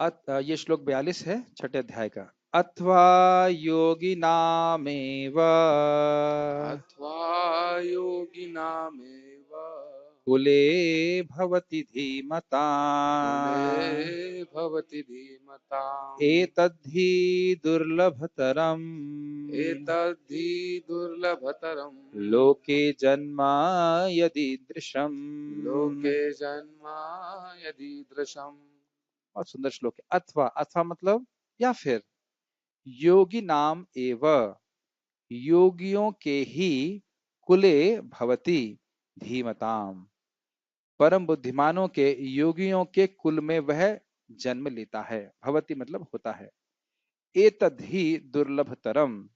ये श्लोक 42 है छठे अध्याय का। अथवा योगी नामेव अथवा योगिनामेव कुले भवति धीमता कुले भवति धीमताम् एतद्धि दुर्लभतरम् एतद्धि दुर्लभतरम् लोके जन्म यदीदृशम्। लोके जन्म यदीदृशम्। और सुंदर श्लोक है। अथवा, अथवा मतलब या फिर, योगी नाम एव, योगियों के ही, कुले भवति धीमताम, परम बुद्धिमानों के, योगियों के कुल में वह जन्म लेता है। भवति मतलब होता है। एतद् ही दुर्लभतरम,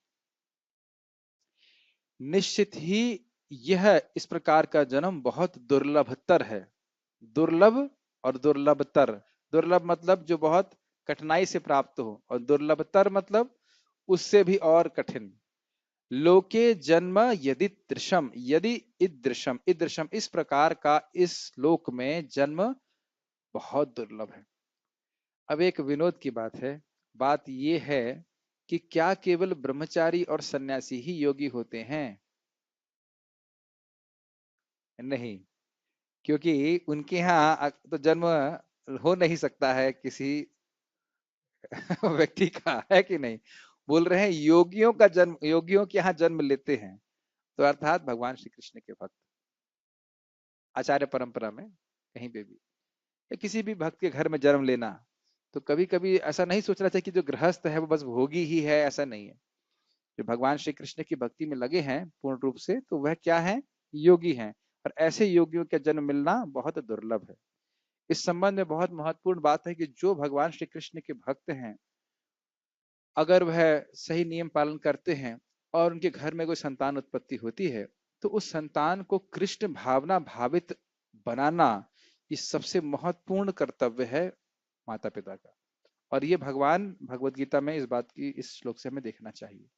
निश्चित ही यह इस प्रकार का जन्म बहुत दुर्लभतर है। दुर्लभ और दुर्लभतर, दुर्लभ मतलब जो बहुत कठिनाई से प्राप्त हो, और दुर्लभतर मतलब उससे भी और कठिन। लोके जन्म यदि दृशम, यदि ईदृशम, ईदृशम इस प्रकार का इस लोक में जन्म बहुत दुर्लभ है। अब एक विनोद की बात है। बात यह है कि क्या केवल ब्रह्मचारी और सन्यासी ही योगी होते हैं? नहीं, क्योंकि उनके यहाँ तो जन्म हो नहीं सकता है किसी व्यक्ति का, है कि नहीं? बोल रहे हैं योगियों का जन्म, योगियों के यहाँ जन्म लेते हैं, तो अर्थात भगवान श्री कृष्ण के भक्त। आचार्य परंपरा में कहीं पे भी, या किसी भी भक्त के घर में जन्म लेना, तो कभी कभी ऐसा नहीं सोचना चाहिए कि जो गृहस्थ है वो बस भोगी ही है, ऐसा नहीं है। जो भगवान श्री कृष्ण की भक्ति में लगे हैं पूर्ण रूप से, तो वह क्या है? योगी हैं। और ऐसे योगियों का जन्म मिलना बहुत दुर्लभ है। इस संबंध में बहुत महत्वपूर्ण बात है कि जो भगवान श्री कृष्ण के भक्त हैं, अगर वह सही नियम पालन करते हैं और उनके घर में कोई संतान उत्पत्ति होती है, तो उस संतान को कृष्ण भावना भावित बनाना, ये सबसे महत्वपूर्ण कर्तव्य है माता पिता का। और ये भगवान भगवत गीता में इस बात की, इस श्लोक से हमें देखना चाहिए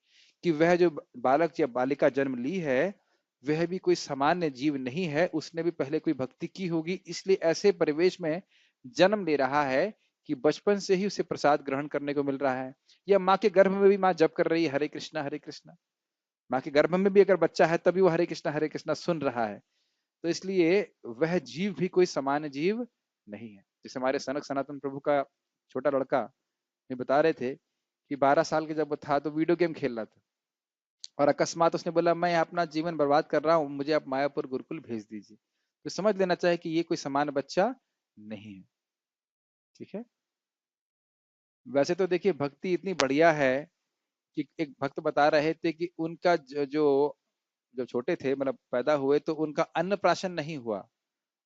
कि वह जो बालक या बालिका जन्म ली है, वह भी कोई सामान्य जीव नहीं है, उसने भी पहले कोई भक्ति की होगी, इसलिए ऐसे परिवेश में जन्म ले रहा है कि बचपन से ही उसे प्रसाद ग्रहण करने को मिल रहा है। या माँ के गर्भ में भी माँ जप कर रही है हरे कृष्णा हरे कृष्णा, माँ के गर्भ में भी अगर बच्चा है तभी वो हरे कृष्णा सुन रहा है। तो इसलिए वह जीव भी कोई सामान्य जीव नहीं है। जैसे हमारे सनक सनातन प्रभु का छोटा लड़का में बता रहे थे कि 12 साल के जब वो था तो वीडियो गेम खेल रहा था, और अकस्मात उसने बोला मैं अपना जीवन बर्बाद कर रहा हूँ, मुझे आप मायापुर गुरुकुल भेज दीजिए। तो समझ लेना चाहिए कि ये कोई सामान्य बच्चा नहीं है। ठीक है। वैसे तो देखिए भक्ति इतनी बढ़िया है कि एक भक्त बता रहे थे कि उनका जो जब छोटे थे, मतलब पैदा हुए, तो उनका अन्न प्राशन नहीं हुआ,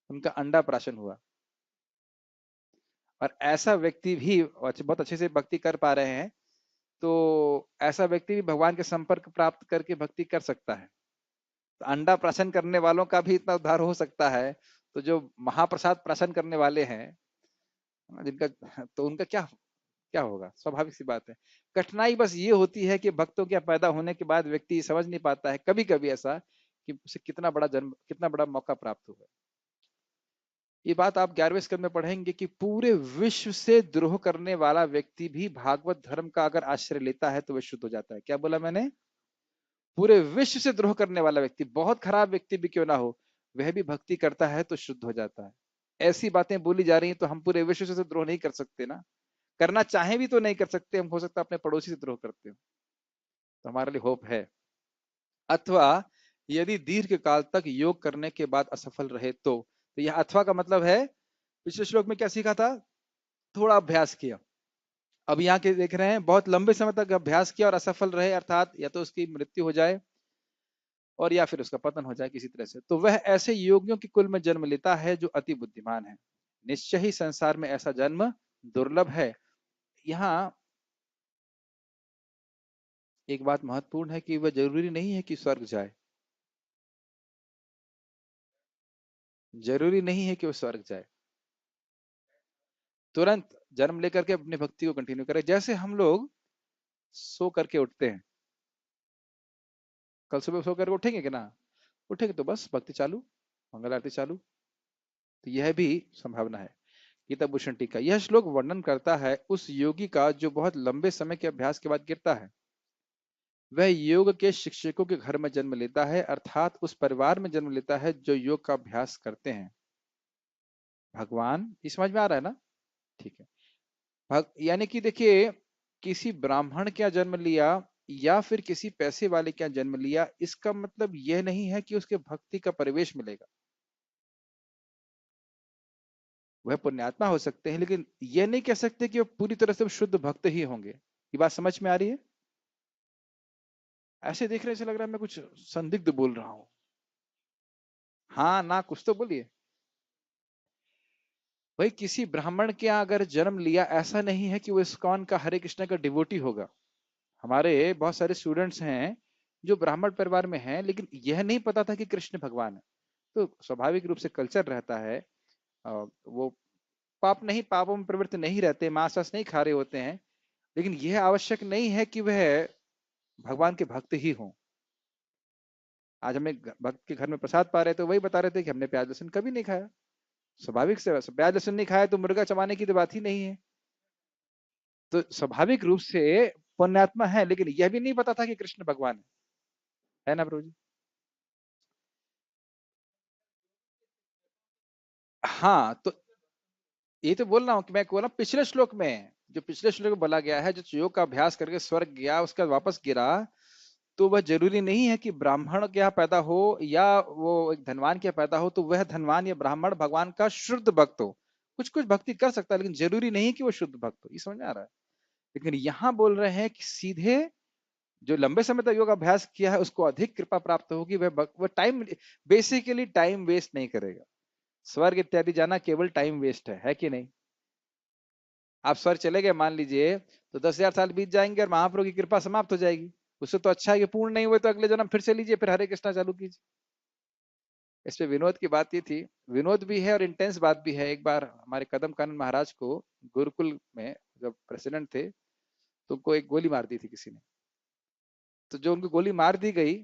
उनका अंडा प्राशन हुआ। और ऐसा व्यक्ति भी बहुत अच्छे से भक्ति कर पा रहे हैं, तो ऐसा व्यक्ति भी भगवान के संपर्क प्राप्त करके भक्ति कर सकता है। तो अंडा प्राशन करने वालों का भी इतना उद्धार हो सकता है, तो जो महाप्रसाद प्राशन करने वाले हैं, जिनका, तो उनका क्या क्या होगा? स्वाभाविक सी बात है। कठिनाई बस ये होती है कि भक्तों के पैदा होने के बाद व्यक्ति समझ नहीं पाता है कभी कभी ऐसा कि उसे कितना बड़ा जन्म, कितना बड़ा मौका प्राप्त हुआ। ये बात आप 11वें स्कंद में पढ़ेंगे कि पूरे विश्व से द्रोह करने वाला व्यक्ति भी भागवत धर्म का अगर आश्रय लेता है तो वह शुद्ध हो जाता है। क्या बोला मैंने? पूरे विश्व से द्रोह करने वाला व्यक्ति, बहुत खराब व्यक्ति भी क्यों ना हो, वह भी भक्ति करता है तो शुद्ध हो जाता है। ऐसी बातें बोली जा रही हैं, तो हम पूरे विश्व से द्रोह नहीं कर सकते ना। करना चाहें भी तो नहीं कर सकते, हम हो सकता है अपने पड़ोसी से द्रोह करते हो। तो हमारे लिए होप है। अथवा यदि दीर्घ काल तक योग करने के बाद असफल रहे तो यह अथवा का मतलब है, पिछले श्लोक में क्या सीखा था? थोड़ा अभ्यास किया। अब यहाँ के देख रहे हैं बहुत लंबे समय तक अभ्यास किया और असफल रहे, अर्थात या तो उसकी मृत्यु हो जाए और या फिर उसका पतन हो जाए किसी तरह से, तो वह ऐसे योगियों के कुल में जन्म लेता है जो अति बुद्धिमान है। निश्चय ही संसार में ऐसा जन्म दुर्लभ है। यहाँ एक बात महत्वपूर्ण है कि वह जरूरी नहीं है कि स्वर्ग जाए, जरूरी नहीं है कि वो स्वर्ग जाए। तुरंत जन्म लेकर के अपनी भक्ति को कंटिन्यू करें। जैसे हम लोग सो करके उठते हैं, कल सुबह सो करके उठेंगे कि ना? उठेंगे तो बस भक्ति चालू, मंगल आरती चालू। तो यह भी संभावना है गीताभूषण टीका। यह श्लोक वर्णन करता है उस योगी का जो बहुत लंबे समय के अभ्यास के बाद गिरता है। वह योग के शिक्षकों के घर में जन्म लेता है, अर्थात उस परिवार में जन्म लेता है जो योग का अभ्यास करते हैं। भगवान, ये समझ में आ रहा है ना? ठीक है। यानी कि देखिए, किसी ब्राह्मण क्या जन्म लिया या फिर किसी पैसे वाले क्या जन्म लिया, इसका मतलब यह नहीं है कि उसके भक्ति का परिवेश मिलेगा। वह पुण्यात्मा हो सकते हैं, लेकिन यह नहीं कह सकते कि वो पूरी तरह से शुद्ध भक्त ही होंगे। ये बात समझ में आ रही है? ऐसे देखने से लग रहा है मैं कुछ संदिग्ध बोल रहा हूं। हाँ ना, कुछ तो बोलिए भाई। किसी ब्राह्मण के यहाँ अगर जन्म लिया, ऐसा नहीं है कि वो इस्कॉन का हरे कृष्ण का डिवोटी होगा। हमारे बहुत सारे स्टूडेंट्स हैं जो ब्राह्मण परिवार में हैं, लेकिन यह नहीं पता था कि कृष्ण भगवान है। तो स्वाभाविक रूप से कल्चर रहता है, वो पापों में प्रवृत्त नहीं रहते, मांस वास नहीं खा रहे होते हैं, लेकिन यह आवश्यक नहीं है कि वह भगवान के भक्त ही हों। आज हमें भक्त के घर में प्रसाद पा रहे थे, वही बता रहे थे कि हमने प्याज लहसुन कभी नहीं खाया। स्वाभाविक से प्याज लहसुन नहीं खाया तो मुर्गा चबाने की तो बात ही नहीं है। तो स्वाभाविक रूप से पुण्यात्मा है, लेकिन यह भी नहीं पता था कि कृष्ण भगवान है ना प्रभु जी? हाँ, तो ये तो बोल रहा हूँ कि मैं बोल रहा हूँ पिछले श्लोक में, जो पिछले श्लोक में बोला गया है, जो योग का अभ्यास करके स्वर्ग गया, उसका वापस गिरा, तो वह जरूरी नहीं है कि ब्राह्मण के यहाँ पैदा हो या वो एक धनवान के यहाँ पैदा हो तो वह धनवान या ब्राह्मण भगवान का शुद्ध भक्त हो। कुछ कुछ भक्ति कर सकता है, लेकिन जरूरी नहीं कि वो शुद्ध भक्त हो। ये समझ में आ रहा है? लेकिन यहाँ बोल रहे हैं कि सीधे जो लंबे समय तक योग अभ्यास किया है उसको अधिक कृपा प्राप्त होगी। वह टाइम, बेसिकली टाइम वेस्ट नहीं करेगा। स्वर्ग इत्यादि जाना केवल टाइम वेस्ट है कि नहीं? आप स्वर्ग चले गए मान लीजिए, तो 10,000 साल बीत जाएंगे और महाप्रभु की कृपा समाप्त हो जाएगी। उससे तो अच्छा है कि पूर्ण नहीं हुए तो अगले जन्म फिर से लीजिए, फिर हरे कृष्णा चालू कीजिए। इस पे विनोद की बात ये थी, विनोद भी है और इंटेंस बात भी है। एक बार हमारे कदम कानन महाराज को गुरुकुल में जब प्रेसिडेंट थे, तो उनको एक गोली मार दी थी किसी ने। तो जो उनको गोली मार दी गई,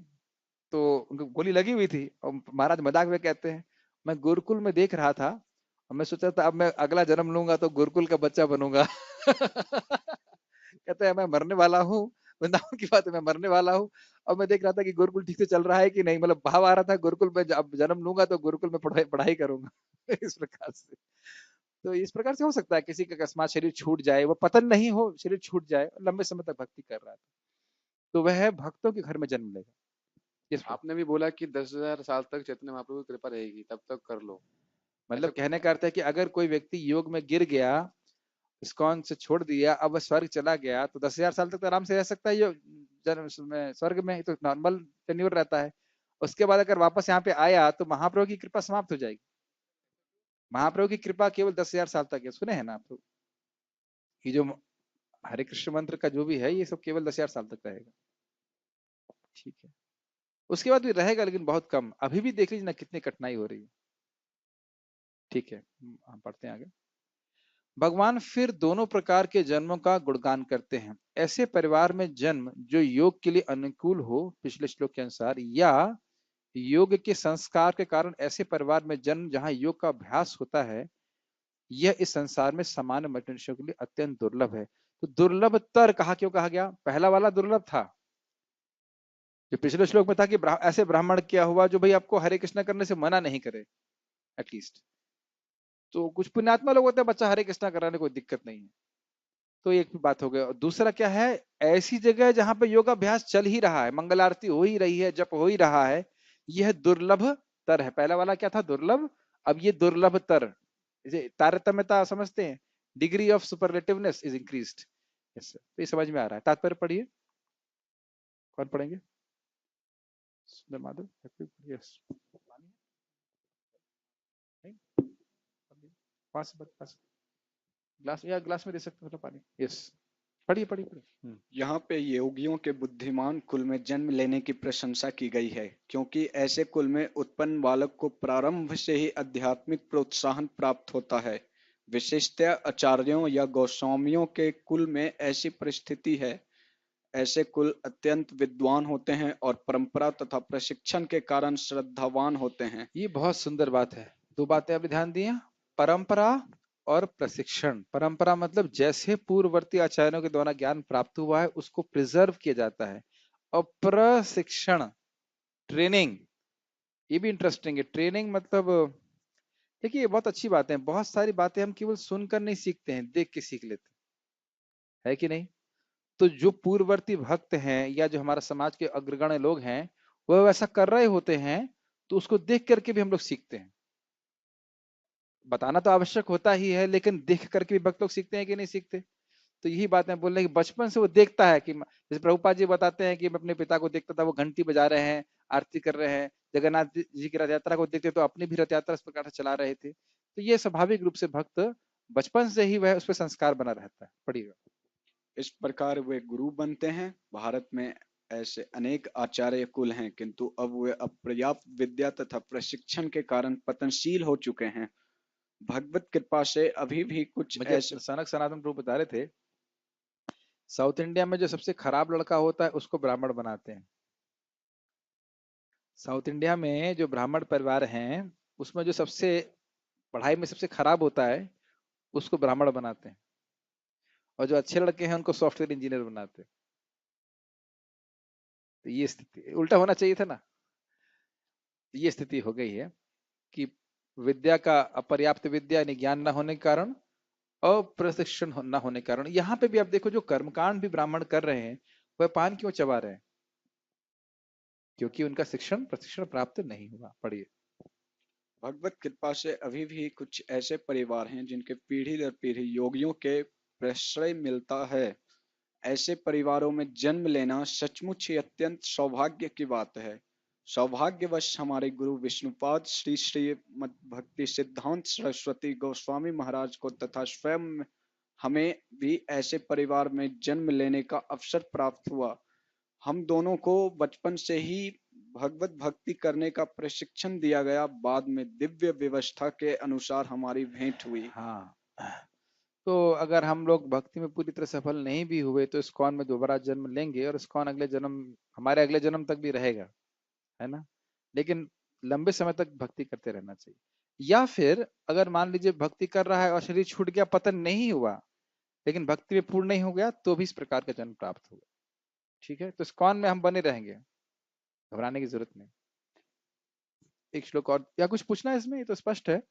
तो उनको गोली लगी हुई थी और महाराज मजाक में कहते हैं, मैं गुरुकुल में देख रहा था और मैं सोचा था अब मैं अगला जन्म लूंगा तो गुरुकुल का बच्चा बनूंगा। कहते हैं मैं मरने वाला हूँ, वृंदावन की बात है, मैं मरने वाला हूँ और मैं देख रहा था कि गुरुकुल ठीक से चल रहा है कि नहीं। मतलब भाव आ रहा था गुरुकुल में अब जन्म लूंगा तो गुरुकुल में पढ़ाई पढ़ाई करूंगा। इस प्रकार से, तो इस प्रकार से हो सकता है किसी का अकस्मात शरीर छूट जाए, वो पतन नहीं हो, शरीर छूट जाए, लंबे समय तक भक्ति कर रहा था, तो वह भक्तों के घर में जन्म लेगा। इस आपने भी बोला कि 10,000 साल तक चैतन्य महाप्रभु की कृपा रहेगी, तब तक कर लो। मतलब ऐसा कहने का अर्थ है कि अगर कोई व्यक्ति योग में गिर गया, इस्कॉन से छोड़ दिया, अब वह स्वर्ग चला गया, तो 10,000 साल तक तो आराम से रह सकता है। योग जन्म में स्वर्ग में तो नॉर्मल टेन्योर रहता है। उसके बाद अगर वापस यहाँ पे आया तो महाप्रभु की कृपा समाप्त हो जाएगी। महाप्रभु की कृपा केवल 10,000 साल तक है, सुने हैं ना आप लोग? ये जो हरे कृष्ण मंत्र का जो भी है, ये सब केवल 10,000 साल तक रहेगा। ठीक है, उसके बाद भी रहेगा, लेकिन बहुत कम। अभी भी देख लीजिए ना कितनी कठिनाई हो रही है। ठीक है, हम पढ़ते हैं आगे। भगवान फिर दोनों प्रकार के जन्मों का गुणगान करते हैं। ऐसे परिवार में जन्म जो योग के लिए अनुकूल हो, पिछले श्लोक के अनुसार, या योग के संस्कार के कारण ऐसे परिवार में जन्म जहां योग का अभ्यास होता है, यह इस संसार में सामान्य मनुष्यों के लिए अत्यंत दुर्लभ है। तो दुर्लभतर कहा क्यों कहा गया? पहला वाला दुर्लभ था, जो पिछले श्लोक में था कि ऐसे ब्राह्मण क्या हुआ जो भाई आपको हरे कृष्ण करने से मना नहीं करे एटलीस्ट। तो कुछ पुण्यात्मा लोग होते हैं, बच्चा हरे कृष्णा कराने कोई दिक्कत नहीं है। तो एक बात हो गया। और दूसरा क्या है? ऐसी जगह जहां पे योगाभ्यास चल ही रहा है, मंगल आरती हो ही रही है, जप हो ही रहा है, यह दुर्लभ तर है। पहला वाला क्या था? दुर्लभ। अब ये दुर्लभ तर, इसे तारतम्यता समझते हैं, degree of superlativeness is increased. Yes, तो ये समझ में आ रहा है। तात्पर्य पढ़िए, कौन पढ़ेंगे? सुंदर माधव, यस। पास ग्लास या ग्लास में दे सकते हो पानी। यस, पढ़िए पढ़िए पढ़िए। यहाँ पे योगियों के बुद्धिमान कुल में जन्म लेने की प्रशंसा की गई है, क्योंकि ऐसे कुल में उत्पन्न बालक को प्रारंभ से ही आध्यात्मिक प्रोत्साहन प्राप्त होता है। विशिष्टतया आचार्यों या गोस्वामियों के कुल में ऐसी परिस्थिति है। ऐसे कुल अत्यंत विद्वान होते हैं और परंपरा तथा प्रशिक्षण के कारण श्रद्धावान होते हैं। ये बहुत सुंदर बात है। दो बातें आपने ध्यान दिया, परंपरा और प्रशिक्षण। परंपरा मतलब जैसे पूर्ववर्ती आचार्यों के द्वारा ज्ञान प्राप्त हुआ है उसको प्रिजर्व किया जाता है। और प्रशिक्षण ट्रेनिंग, ये भी इंटरेस्टिंग है। ट्रेनिंग मतलब देखिए ये बहुत अच्छी बात है, बहुत सारी बातें हम केवल सुनकर नहीं सीखते हैं, देख के सीख लेते हैं, है कि नहीं? तो जो पूर्ववर्ती भक्त हैं या जो हमारा समाज के अग्रगण्य लोग हैं वह वैसा कर रहे होते हैं, तो उसको देख करके भी हम लोग सीखते हैं। बताना तो आवश्यक होता ही है, लेकिन देख करके भी भक्त लोग सीखते हैं कि नहीं सीखते? तो यही बात मैं बोल रहे हैं कि बचपन से वो देखता है कि जैसे प्रभुपाद जी बताते हैं कि मैं अपने पिता को देखता था, वो घंटी बजा रहे हैं, आरती कर रहे हैं। जगन्नाथ जी की रथ यात्रा को देखते तो अपनी भी रथ यात्रा इस प्रकार से चला रहे थे। तो ये स्वाभाविक रूप से भक्त बचपन से ही वह उस पर संस्कार बना रहता है। पढ़िएगा। इस प्रकार वे गुरु बनते हैं। भारत में ऐसे अनेक आचार्य कुल हैं, किंतु अब वे अपर्याप्त विद्या तथा प्रशिक्षण के कारण पतनशील हो चुके हैं। भगवत कृपा से अभी भी कुछ मुझे ऐसे सनक सनातन प्रभु बता रहे थे, साउथ इंडिया में जो सबसे खराब लड़का होता है उसको ब्राह्मण बनाते हैं। साउथ इंडिया में जो ब्राह्मण परिवार हैं उसमें जो सबसे पढ़ाई में सबसे खराब होता है उसको ब्राह्मण बनाते हैं, और जो अच्छे लड़के हैं उनको सॉफ्टवेयर इंजीनियर बनाते हैं। तो ये स्थिति उल्टा होना चाहिए था ना। ये स्थिति हो गई है कि विद्या का अपर्याप्त विद्या यानी ज्ञान न होने के कारण, अप्रशिक्षण न होने के कारण। यहाँ पे भी आप देखो जो कर्मकांड भी ब्राह्मण कर रहे हैं वह पान क्यों चबा रहे हैं? क्योंकि उनका शिक्षण प्रशिक्षण प्राप्त नहीं हुआ। पढ़िए। भगवत कृपा से अभी भी कुछ ऐसे परिवार हैं जिनके पीढ़ी दर पीढ़ी योगियों के प्रश्रय मिलता है। ऐसे परिवारों में जन्म लेना सचमुच ही अत्यंत सौभाग्य की बात है। सौभाग्यवश हमारे गुरु विष्णुपाद श्री श्री मद भक्ति सिद्धांत सरस्वती गोस्वामी महाराज को तथा स्वयं हमें भी ऐसे परिवार में जन्म लेने का अवसर प्राप्त हुआ। हम दोनों को बचपन से ही भगवत भक्ति करने का प्रशिक्षण दिया गया। बाद में दिव्य व्यवस्था के अनुसार हमारी भेंट हुई। हाँ, तो अगर हम लोग भक्ति में पूरी तरह सफल नहीं भी हुए तो इस्कॉन में दोबारा जन्म लेंगे, और इस्कॉन अगले जन्म हमारे अगले जन्म तक भी रहेगा, है ना? लेकिन लंबे समय तक भक्ति करते रहना चाहिए। या फिर अगर मान लीजिए भक्ति कर रहा है और शरीर छूट गया, पतन नहीं हुआ, लेकिन भक्ति में पूर्ण नहीं हो गया, तो भी इस प्रकार का जन्म प्राप्त होगा। ठीक है, तो इस्कॉन में हम बने रहेंगे, घबराने की जरूरत नहीं। एक श्लोक और, या कुछ पूछना है इसमें? ये तो स्पष्ट है।